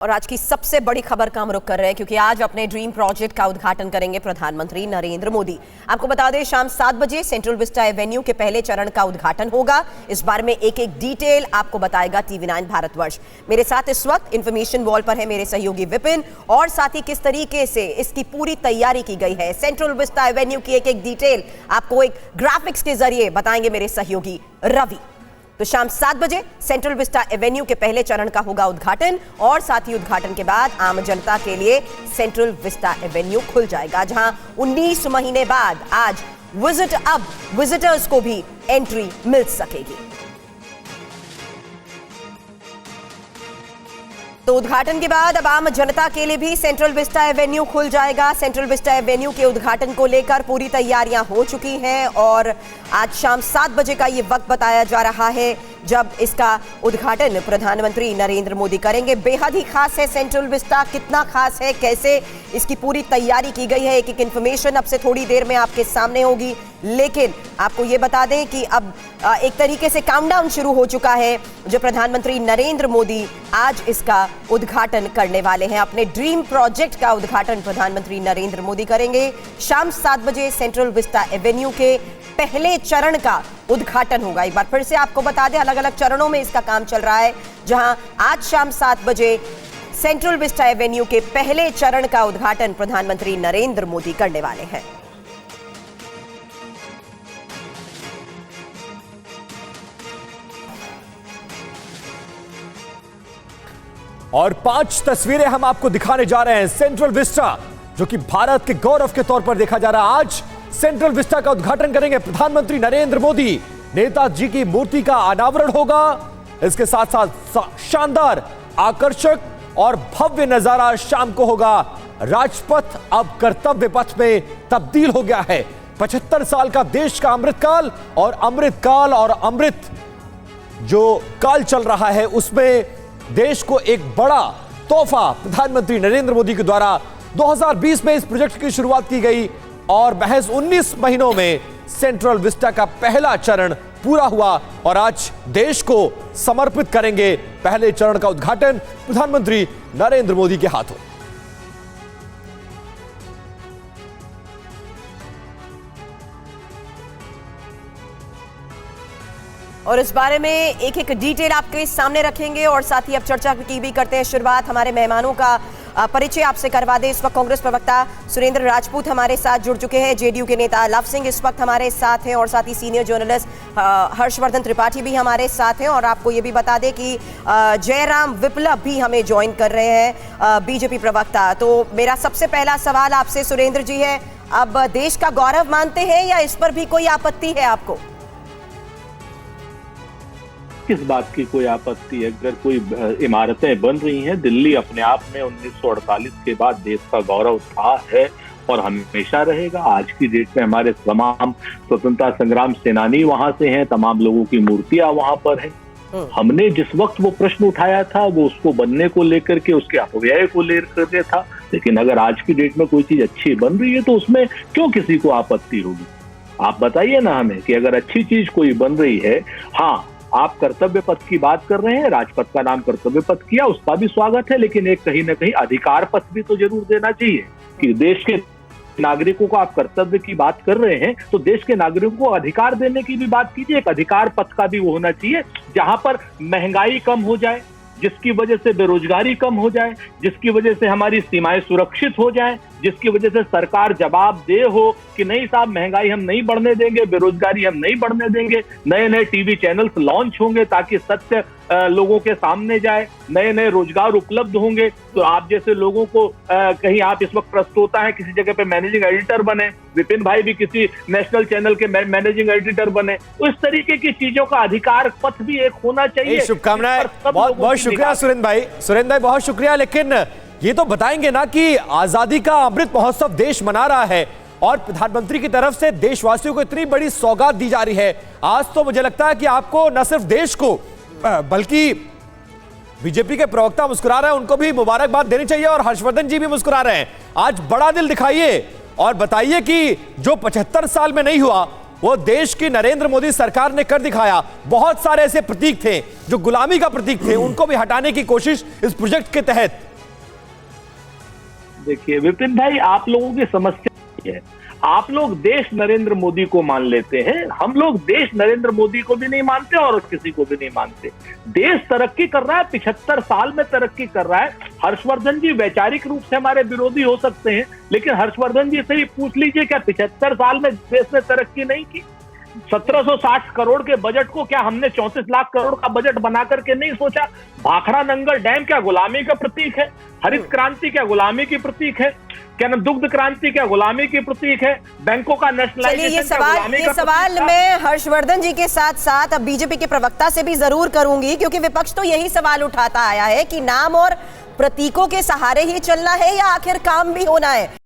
और आज की सबसे बड़ी खबर का हम रुख कर रहे हैं क्योंकि आज अपने ड्रीम प्रोजेक्ट का उद्घाटन करेंगे प्रधानमंत्री नरेंद्र मोदी। आपको बता दें शाम 7 बजे सेंट्रल विस्टा एवेन्यू के पहले चरण का उद्घाटन होगा। इस बारे में एक एक डिटेल आपको बताएगा TV9 भारतवर्ष। मेरे साथ इस वक्त इंफॉर्मेशन वॉल पर है मेरे सहयोगी विपिन और साथ ही किस तरीके से इसकी पूरी तैयारी की गई है। सेंट्रल विस्टा एवेन्यू की एक एक डिटेल आपको एक ग्राफिक्स के जरिए बताएंगे मेरे सहयोगी रवि। तो शाम 7 बजे सेंट्रल विस्टा एवेन्यू के पहले चरण का होगा उद्घाटन और साथ ही उद्घाटन के बाद आम जनता के लिए सेंट्रल विस्टा एवेन्यू खुल जाएगा, जहां 19 महीने बाद आज विजिटर्स को भी एंट्री मिल सकेगी। तो उद्घाटन के बाद अब आम जनता के लिए भी सेंट्रल विस्टा एवेन्यू खुल जाएगा। सेंट्रल विस्टा एवेन्यू के उद्घाटन को लेकर पूरी तैयारियां हो चुकी हैं और आज शाम 7 बजे का ये वक्त बताया जा रहा है जब इसका उद्घाटन प्रधानमंत्री नरेंद्र मोदी करेंगे। बेहद ही खास है सेंट्रल विस्टा, कितना खास है, कैसे इसकी पूरी तैयारी की गई है, एक एक इंफॉर्मेशन अब से थोड़ी देर में आपके सामने होगी। लेकिन आपको ये बता दें कि अब एक तरीके से काउंटडाउन शुरू हो चुका है जो प्रधानमंत्री नरेंद्र मोदी आज इसका उद्घाटन करने वाले हैं। अपने ड्रीम प्रोजेक्ट का उद्घाटन प्रधानमंत्री नरेंद्र मोदी करेंगे। शाम 7 बजे सेंट्रल विस्टा एवेन्यू के पहले चरण का उद्घाटन होगा। एक बार फिर से आपको बता दें अलग अलग चरणों में इसका काम चल रहा है, जहां आज शाम 7 बजे सेंट्रल विस्टा एवेन्यू के पहले चरण का उद्घाटन प्रधानमंत्री नरेंद्र मोदी करने वाले हैं। और 5 तस्वीरें हम आपको दिखाने जा रहे हैं। सेंट्रल विस्टा जो कि भारत के गौरव के तौर पर देखा जा रहा है, आज सेंट्रल विस्टा का उद्घाटन करेंगे प्रधानमंत्री नरेंद्र मोदी। नेताजी की मूर्ति का अनावरण होगा। इसके साथ साथ शानदार, आकर्षक और भव्य नजारा शाम को होगा। राजपथ अब कर्तव्य पथ में तब्दील हो गया है। 75 साल का देश का अमृतकाल और अमृत जो काल चल रहा है उसमें देश को एक बड़ा तोहफा प्रधानमंत्री नरेंद्र मोदी के द्वारा 2020 में इस प्रोजेक्ट की शुरुआत की गई और महज 19 महीनों में सेंट्रल विस्टा का पहला चरण पूरा हुआ और आज देश को समर्पित करेंगे पहले चरण का उद्घाटन प्रधानमंत्री नरेंद्र मोदी के हाथों। और इस बारे में एक एक डिटेल आपके सामने रखेंगे और साथ ही अब चर्चा की भी करते हैं शुरुआत। हमारे मेहमानों का परिचय आपसे करवा दें। इस वक्त कांग्रेस प्रवक्ता सुरेंद्र राजपूत हमारे साथ जुड़ चुके हैं। जेडीयू के नेता लव सिंह इस वक्त हमारे साथ हैं और साथ ही सीनियर जर्नलिस्ट हर्षवर्धन त्रिपाठी भी हमारे साथ हैं। और आपको ये भी बता दें कि जयराम विप्लव भी हमें ज्वाइन कर रहे हैं, बीजेपी प्रवक्ता। तो मेरा सबसे पहला सवाल आपसे सुरेंद्र जी है, अब देश का गौरव मानते हैं या इस पर भी कोई आपत्ति है आपको? किस बात की कोई आपत्ति है? अगर कोई इमारतें बन रही हैं, दिल्ली अपने आप में 1948 के बाद देश का गौरव था, है और हमेशा रहेगा। आज की डेट में हमारे तमाम स्वतंत्रता संग्राम सेनानी वहां से हैं, तमाम लोगों की मूर्तियां वहां पर हैं। हमने जिस वक्त वो प्रश्न उठाया था वो उसको बनने को लेकर के, उसके अपव्यय को लेकर के था। लेकिन अगर आज की डेट में कोई चीज अच्छी बन रही है तो उसमें क्यों किसी को आपत्ति होगी? आप बताइए ना हमें कि अगर अच्छी चीज कोई बन रही है। हाँ, आप कर्तव्य पथ की बात कर रहे हैं, राजपथ का नाम कर्तव्य पथ किया, उसका भी स्वागत है, लेकिन एक कहीं ना कहीं अधिकार पथ भी तो जरूर देना चाहिए कि देश के नागरिकों को आप कर्तव्य की बात कर रहे हैं तो देश के नागरिकों को अधिकार देने की भी बात कीजिए। एक अधिकार पथ का भी वो होना चाहिए जहां पर महंगाई कम हो जाए, जिसकी वजह से बेरोजगारी कम हो जाए, जिसकी वजह से हमारी सीमाएं सुरक्षित हो जाएं, जिसकी वजह से सरकार जवाबदेह हो कि नहीं साहब महंगाई हम नहीं बढ़ने देंगे, बेरोजगारी हम नहीं बढ़ने देंगे। नए नए टीवी चैनल्स लॉन्च होंगे ताकि सत्य लोगों के सामने जाए, नए नए रोजगार उपलब्ध होंगे। तो आप जैसे लोगों को कहीं आप इस वक्त प्रस्तोता है किसी जगह पे मैनेजिंग एडिटर बने, विपिन भाई भी किसी नेशनल चैनल के मैनेजिंग एडिटर बने, तो इस तरीके की चीजों का अधिकार पथ भी एक होना चाहिए। शुभकामनाएं, बहुत शुक्रिया सुरेंद्र भाई, बहुत शुक्रिया। लेकिन ये तो बताएंगे ना कि आजादी का अमृत महोत्सव देश मना रहा है और प्रधानमंत्री की तरफ से देशवासियों को इतनी बड़ी सौगात दी जा रही है। आज तो मुझे लगता है कि आपको न सिर्फ देश को बल्कि बीजेपी के प्रवक्ता मुस्कुरा रहे हैं, उनको भी मुबारकबाद देनी चाहिए और हर्षवर्धन जी भी मुस्कुरा रहे हैं। आज बड़ा दिल दिखाइए और बताइए कि जो 75 साल में नहीं हुआ वो देश की नरेंद्र मोदी सरकार ने कर दिखाया। बहुत सारे ऐसे प्रतीक थे जो गुलामी का प्रतीक थे, उनको भी हटाने की कोशिश इस प्रोजेक्ट के तहत देखिए विपिन भाई, आप लोगों की समस्या ये है, आप लोग देश नरेंद्र मोदी को मान लेते हैं, हम लोग देश नरेंद्र मोदी को भी नहीं मानते और किसी को भी नहीं मानते। देश तरक्की कर रहा है, 75 साल में तरक्की कर रहा है। हर्षवर्धन जी वैचारिक रूप से हमारे विरोधी हो सकते हैं, लेकिन हर्षवर्धन जी से ही पूछ लीजिए, क्या 75 साल में देश ने तरक्की नहीं की? 1760 करोड़ के बजट को क्या हमने 34 लाख करोड़ का बजट बना करके नहीं सोचा? भाखड़ा नंगल डैम क्या गुलामी का प्रतीक है? हरित क्रांति क्या गुलामी की प्रतीक है? क्या ना दुग्ध क्रांति क्या गुलामी की प्रतीक है? बैंकों का नेशनलाइजेशन ये सवाल मैं हर्षवर्धन जी के साथ साथ अब बीजेपी के प्रवक्ता से भी जरूर करूंगी, क्योंकि विपक्ष तो यही सवाल उठाता आया है कि नाम और प्रतीकों के सहारे ही चलना है या आखिर काम भी होना है।